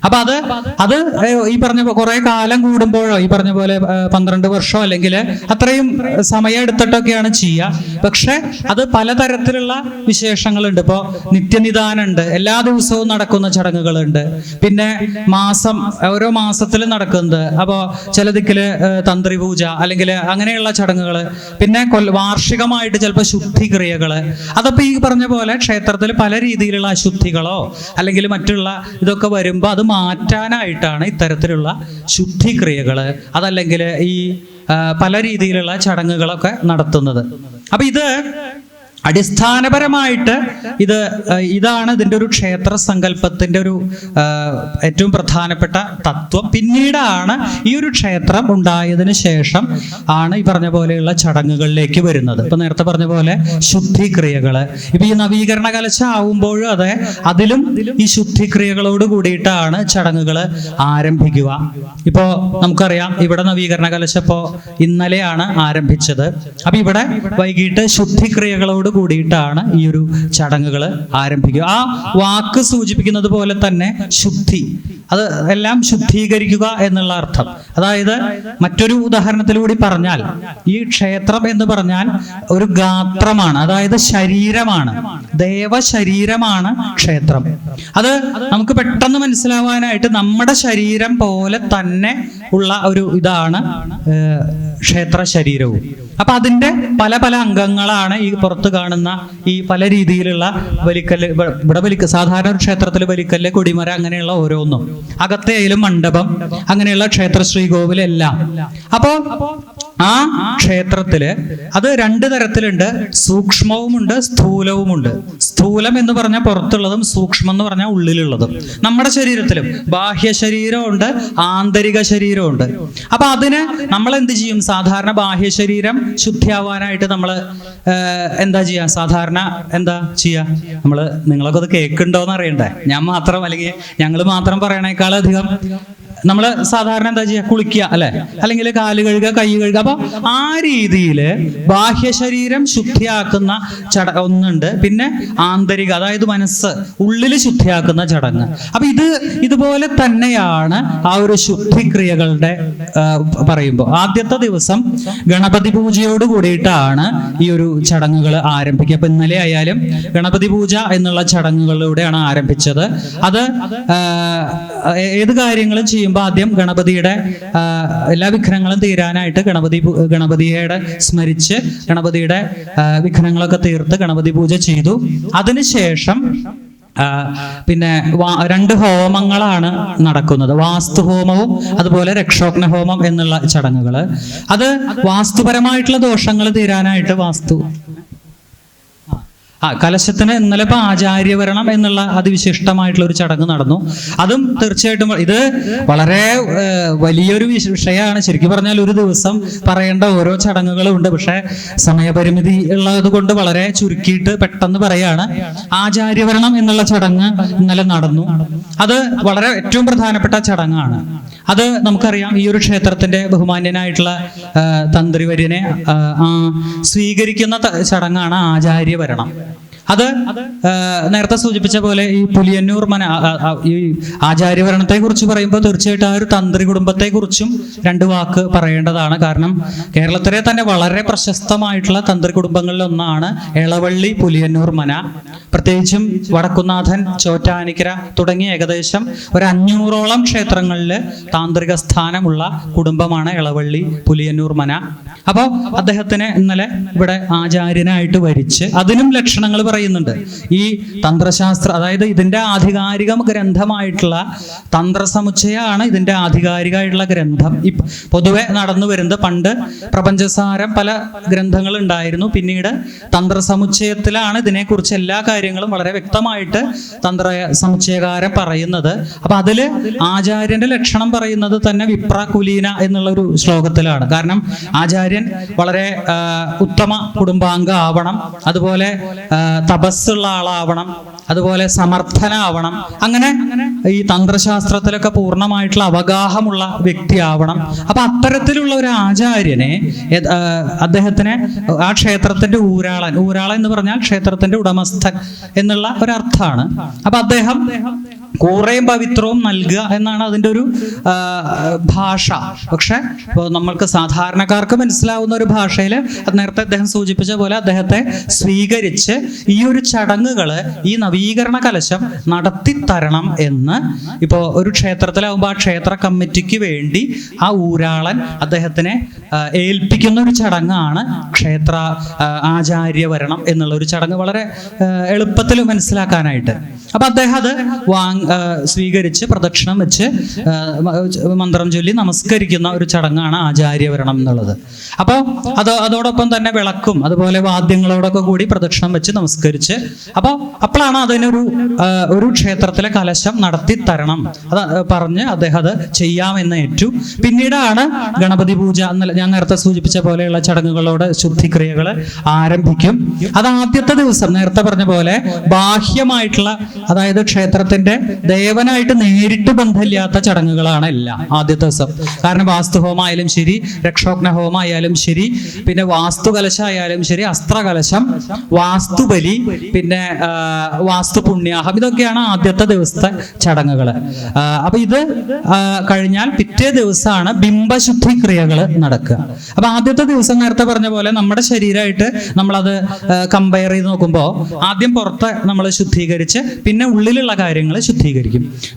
അപ്പൊ അത് ഈ പറഞ്ഞ കുറെ കാലം കൂടുമ്പോഴോ ഈ പറഞ്ഞ പോലെ 12 വർഷം അല്ലെങ്കിൽ അത്രയും സമയം എടുത്തിട്ടൊക്കെയാണ് ചെയ്യുക. പക്ഷെ അത് പലതരത്തിലുള്ള വിശേഷങ്ങളുണ്ട്. ഇപ്പോ നിത്യനിദാനുണ്ട്, എല്ലാ ദിവസവും നടക്കുന്ന ചടങ്ങുകളുണ്ട്. പിന്നെ ഓരോ മാസത്തിൽ നടക്കുന്നത്. അപ്പോൾ ചില ദിക്കില് തന്ത്രി പൂജ അല്ലെങ്കിൽ അങ്ങനെയുള്ള ചടങ്ങുകൾ. പിന്നെ വാർഷികമായിട്ട് ചിലപ്പോൾ ശുദ്ധിക്രിയകള്. അതപ്പോ ഈ പറഞ്ഞ പോലെ ക്ഷേത്രത്തിൽ പല രീതിയിലുള്ള അശുദ്ധികളോ അല്ലെങ്കിൽ മറ്റുള്ള ഇതൊക്കെ വരുമ്പോൾ അത് മാറ്റാനായിട്ടാണ് ഇത്തരത്തിലുള്ള ശുദ്ധിക്രിയകള് അതല്ലെങ്കിൽ ഈ പല രീതിയിലുള്ള ചടങ്ങുകളൊക്കെ നടത്തുന്നത്. അപ്പൊ ഇത് അടിസ്ഥാനപരമായിട്ട് ഇതാണ് ഇതിൻ്റെ ഒരു ക്ഷേത്ര സങ്കല്പത്തിൻ്റെ ഒരു ഏറ്റവും പ്രധാനപ്പെട്ട തത്വം. പിന്നീടാണ് ഈ ഒരു ക്ഷേത്രം ഉണ്ടായതിനു ശേഷം ആണ് ഈ പറഞ്ഞ പോലെയുള്ള ചടങ്ങുകളിലേക്ക് വരുന്നത്. ഇപ്പൊ നേരത്തെ പറഞ്ഞ പോലെ ശുദ്ധിക്രിയകള്. ഇപ്പൊ ഈ നവീകരണ കലശം ആവുമ്പോഴും അതെ, അതിലും ഈ ശുദ്ധിക്രിയകളോട് കൂടിയിട്ടാണ് ചടങ്ങുകൾ ആരംഭിക്കുക. ഇപ്പോ നമുക്കറിയാം, ഇവിടെ നവീകരണ കലശം ഇപ്പോ ഇന്നലെയാണ് ആരംഭിച്ചത്. അപ്പൊ ഇവിടെ വൈകിട്ട് ശുദ്ധിക്രിയകളോട് കൂടിയിട്ടാണ് ഈ ഒരു ചടങ്ങുകൾ ആരംഭിക്കുക. ആ വാക്ക് സൂചിപ്പിക്കുന്നത് പോലെ തന്നെ ശുദ്ധി, അത് എല്ലാം ശുദ്ധീകരിക്കുക എന്നുള്ള അർത്ഥം. അതായത് മറ്റൊരു ഉദാഹരണത്തിലൂടെ പറഞ്ഞാൽ, ഈ ക്ഷേത്രം എന്ന് പറഞ്ഞാൽ ഒരു ഗാത്രമാണ്, അതായത് ശരീരമാണ്, ദേവശരീരമാണ് ക്ഷേത്രം. അത് നമുക്ക് പെട്ടെന്ന് മനസ്സിലാവാനായിട്ട് നമ്മുടെ ശരീരം പോലെ തന്നെ ഉള്ള ഒരു ഇതാണ് ക്ഷേത്ര ശരീരവും. അപ്പൊ അതിന്റെ പല പല അംഗങ്ങളാണ് ഈ പുറത്ത് കാണുന്ന ഈ പല രീതിയിലുള്ള ബലിക്കല്ല്. ഇവിടെ സാധാരണ ഒരു ക്ഷേത്രത്തിൽ ബലിക്കല്ല്, കൊടിമര, അങ്ങനെയുള്ള ഓരോന്നും, അകത്തെയായാലും മണ്ഡപം, അങ്ങനെയുള്ള ക്ഷേത്ര ശ്രീകോവിലെല്ലാം. അപ്പോ ആ ക്ഷേത്രത്തില് അത് 2 തരത്തിലുണ്ട്. സൂക്ഷ്മവുമുണ്ട്, സ്ഥൂലവുമുണ്ട്. സ്ഥൂലം എന്ന് പറഞ്ഞാൽ പുറത്തുള്ളതും, സൂക്ഷ്മം എന്ന് പറഞ്ഞാൽ ഉള്ളിലുള്ളതും. നമ്മുടെ ശരീരത്തിലും ബാഹ്യ ശരീരമുണ്ട്, ആന്തരിക ശരീരമുണ്ട്. അപ്പൊ അതിന് നമ്മൾ എന്ത് ചെയ്യും? സാധാരണ ബാഹ്യ ശരീരം ശുദ്ധിയാവാനായിട്ട് നമ്മൾ എന്താ ചെയ്യാ? സാധാരണ എന്താ ചെയ്യാ? നിങ്ങളൊക്കെ അത് കേൾക്കുന്നുണ്ടോന്ന് അറിയണ്ടേ? ഞാൻ മാത്രം അല്ലെങ്കിൽ ഞങ്ങൾ മാത്രം പറയണേക്കാളധികം നമ്മൾ സാധാരണ എന്താ ചെയ്യുക? കുളിക്കുക, അല്ലെ? അല്ലെങ്കിൽ കാല് കഴുകുക, കൈ കഴുകുക. അപ്പൊ ആ രീതിയിൽ ബാഹ്യ ശരീരം ശുദ്ധിയാക്കുന്ന ഒന്നുണ്ട്. പിന്നെ ആന്തരിക, അതായത് മനസ്സ്, ഉള്ളിൽ ശുദ്ധിയാക്കുന്ന ചടങ്ങ്. അപ്പൊ ഇതുപോലെ തന്നെയാണ് ആ ഒരു ശുദ്ധിക്രിയകളുടെ പറയുമ്പോൾ. ആദ്യത്തെ ദിവസം ഗണപതി പൂജയോട് കൂടിയിട്ടാണ് ഈ ഒരു ചടങ്ങുകൾ ആരംഭിക്കുക. അപ്പൊ ഇന്നലെ ആയാലും ഗണപതി പൂജ എന്നുള്ള ചടങ്ങുകളിലൂടെയാണ് ആരംഭിച്ചത്. അത് ഏത് കാര്യങ്ങളും ചെയ്യുമ്പോൾ ആദ്യം ഗണപതിയുടെ എല്ലാ വിഘ്നങ്ങളും തീരാനായിട്ട് ഗണപതിയുടെ സ്മരിച്ച് ഗണപതിയുടെ വിഘ്നങ്ങളൊക്കെ തീർത്ത് ഗണപതി പൂജ ചെയ്തു. അതിനുശേഷം പിന്നെ 2 ഹോമങ്ങളാണ് നടക്കുന്നത്. വാസ്തുഹോമവും അതുപോലെ രക്ഷോഗ്ന ഹോമം എന്നുള്ള ചടങ്ങുകൾ. അത് വാസ്തുപരമായിട്ടുള്ള ദോഷങ്ങൾ തീരാനായിട്ട് കലശത്തിന് ഇന്നലെ ഇപ്പൊ ആചാര്യവരണം എന്നുള്ള അതിവിശിഷ്ടമായിട്ടുള്ള ഒരു ചടങ്ങ് നടന്നു. അതും തീർച്ചയായിട്ടും ഇത് വളരെ വലിയൊരു വിഷയമാണ്. ശരിക്കും പറഞ്ഞാൽ ഒരു ദിവസം പറയേണ്ട ഓരോ ചടങ്ങുകളും ഉണ്ട്. പക്ഷെ സമയപരിമിതി ഉള്ളത് കൊണ്ട് വളരെ ചുരുക്കിയിട്ട് പെട്ടെന്ന് പറയാണ്. ആചാര്യവരണം എന്നുള്ള ചടങ്ങ് ഇന്നലെ നടന്നു. അത് വളരെ ഏറ്റവും പ്രധാനപ്പെട്ട ചടങ്ങാണ്. അത് നമുക്കറിയാം, ഈ ഒരു ക്ഷേത്രത്തിന്റെ ബഹുമാന്യനായിട്ടുള്ള തന്ത്രിവര്യനെ സ്വീകരിക്കുന്ന ചടങ്ങാണ് ആചാര്യവരണം. അത് നേരത്തെ സൂചിപ്പിച്ച പോലെ ഈ പുലിയന്നൂർ ഈ ആചാര്യവരണത്തെ കുറിച്ച് പറയുമ്പോൾ തീർച്ചയായിട്ടും ആ ഒരു തന്ത്രി കുടുംബത്തെ കുറിച്ചും 2 വാക്ക് പറയേണ്ടതാണ്. കാരണം കേരളത്തിലെ തന്നെ വളരെ പ്രശസ്തമായിട്ടുള്ള തന്ത്രി കുടുംബങ്ങളിൽ ഒന്നാണ് എളവള്ളി പുലിയന്നൂർ മന. പ്രത്യേകിച്ചും വടക്കുന്നാഥൻ, ചോറ്റാനിക്കര തുടങ്ങിയ ഏകദേശം ഒരു 500ഓളം ക്ഷേത്രങ്ങളിൽ താന്ത്രിക സ്ഥാനമുള്ള കുടുംബമാണ് എളവള്ളി പുലിയന്നൂർ മന. അപ്പോൾ അദ്ദേഹത്തിന് ഇന്നലെ ഇവിടെ ആചാര്യനായിട്ട് വരിച്ച് അതിനും ലക്ഷണങ്ങൾ പറയുന്നുണ്ട്. ഈ തന്ത്രശാസ്ത്ര, അതായത് ഇതിന്റെ ആധികാരിക ഗ്രന്ഥമായിട്ടുള്ള തന്ത്രസമുച്ചയമാണ് ഇതിന്റെ ആധികാരികമായിട്ടുള്ള ഗ്രന്ഥം. പൊതുവെ നടന്നു വരുന്നത്, പണ്ട് പ്രപഞ്ചസാരം പല ഗ്രന്ഥങ്ങൾ ഉണ്ടായിരുന്നു. പിന്നീട് തന്ത്രസമുച്ചയത്തിലാണ് ഇതിനെക്കുറിച്ച് എല്ലാ കാര്യങ്ങളും വളരെ വ്യക്തമായിട്ട് തന്ത്ര സമുച്ചയകാരൻ പറയുന്നത്. അപ്പൊ അതില് ആചാര്യന്റെ ലക്ഷണം പറയുന്നത് തന്നെ വിപ്ര കുലീന എന്നുള്ള ഒരു ശ്ലോകത്തിലാണ്. കാരണം ആചാര്യൻ വളരെ ഉത്തമ കുടുംബാംഗ ആവണം, അതുപോലെ തപസ്സുള്ള ആളാവണം, അതുപോലെ സമർത്ഥനാവണം. അങ്ങനെ ഈ തന്ത്രശാസ്ത്രത്തിലൊക്കെ പൂർണ്ണമായിട്ടുള്ള അവഗാഹമുള്ള വ്യക്തിയാവണം. അപ്പൊ അത്തരത്തിലുള്ള ഒരു ആചാര്യനെ അദ്ദേഹത്തിന് ആ ക്ഷേത്രത്തിന്റെ ഊരാളൻ എന്ന് പറഞ്ഞാൽ ക്ഷേത്രത്തിന്റെ ഉടമസ്ഥൻ എന്നുള്ള ഒരർത്ഥമാണ്. അപ്പൊ അദ്ദേഹം കൂറയും പവിത്രവും നൽകുക എന്നാണ് അതിൻ്റെ ഒരു ഭാഷ. പക്ഷെ ഇപ്പോൾ നമ്മൾക്ക് സാധാരണക്കാർക്ക് മനസ്സിലാവുന്ന ഒരു ഭാഷയിൽ നേരത്തെ അദ്ദേഹം സൂചിപ്പിച്ച പോലെ അദ്ദേഹത്തെ സ്വീകരിച്ച് ഈ ഒരു ചടങ്ങുകൾ, ഈ നവീകരണ കലശം നടത്തിത്തരണം എന്ന് ഇപ്പോൾ ഒരു ക്ഷേത്രത്തിലാവുമ്പോൾ ആ ക്ഷേത്ര കമ്മിറ്റിക്ക് വേണ്ടി ആ ഊരാളൻ അദ്ദേഹത്തിനെ ഏൽപ്പിക്കുന്ന ഒരു ചടങ്ങാണ് ക്ഷേത്ര ആചാര്യവരണം എന്നുള്ള ഒരു ചടങ്ങ്. വളരെ എളുപ്പത്തിൽ മനസ്സിലാക്കാനായിട്ട്. അപ്പൊ അദ്ദേഹം അത് സ്വീകരിച്ച് പ്രദക്ഷിണം വെച്ച് മന്ത്രം ചൊല്ലി നമസ്കരിക്കുന്ന ഒരു ചടങ്ങാണ് ആചാര്യവരണം എന്നുള്ളത്. അപ്പോൾ അതോടൊപ്പം തന്നെ വിളക്കും അതുപോലെ വാദ്യങ്ങളോടൊക്കെ കൂടി പ്രദക്ഷിണം വെച്ച് നമസ്കരിച്ച് അപ്പോഴാണ് ഒരു ക്ഷേത്രത്തിലെ കലശം നടത്തി തരണം അത് പറഞ്ഞ് അദ്ദേഹം അത് ചെയ്യാമെന്ന് ഏറ്റു. പിന്നീടാണ് ഗണപതി പൂജ, ഞാൻ നേരത്തെ സൂചിപ്പിച്ച പോലെയുള്ള ചടങ്ങുകളോട് ശുദ്ധിക്രിയകൾ ആരംഭിക്കും. അത് ആദ്യത്തെ ദിവസം നേരത്തെ പറഞ്ഞ പോലെ ബാഹ്യമായിട്ടുള്ള, അതായത് ക്ഷേത്രത്തിന്റെ ദേവനായിട്ട് നേരിട്ട് ബന്ധമില്ലാത്ത ചടങ്ങുകളാണ് എല്ലാം ആദ്യത്തെ ദിവസം. കാരണം വാസ്തുഹോമായാലും ശരി, രക്ഷോഘ്നഹോമായാലും ശരി, പിന്നെ വാസ്തുകലശായാലും ശരി, അസ്ത്രകലശം, വാസ്തുബലി, പിന്നെ വാസ്തുപുണ്യാഹം, ഇതൊക്കെയാണ് ആദ്യത്തെ ദിവസത്തെ ചടങ്ങുകൾ. അപ്പൊ ഇത് കഴിഞ്ഞാൽ പിറ്റേ ദിവസമാണ് ബിംബശുദ്ധി ക്രിയകൾ നടക്കുക. അപ്പൊ ആദ്യത്തെ ദിവസം നേരത്തെ പറഞ്ഞ പോലെ നമ്മുടെ ശരീരമായിട്ട് നമ്മളത് കമ്പയർ ചെയ്ത് നോക്കുമ്പോൾ ആദ്യം പുറത്ത് നമ്മൾ ശുദ്ധീകരിച്ച് പിന്നെ ഉള്ളിലുള്ള കാര്യങ്ങൾ ശുദ്ധീകരിക്കും.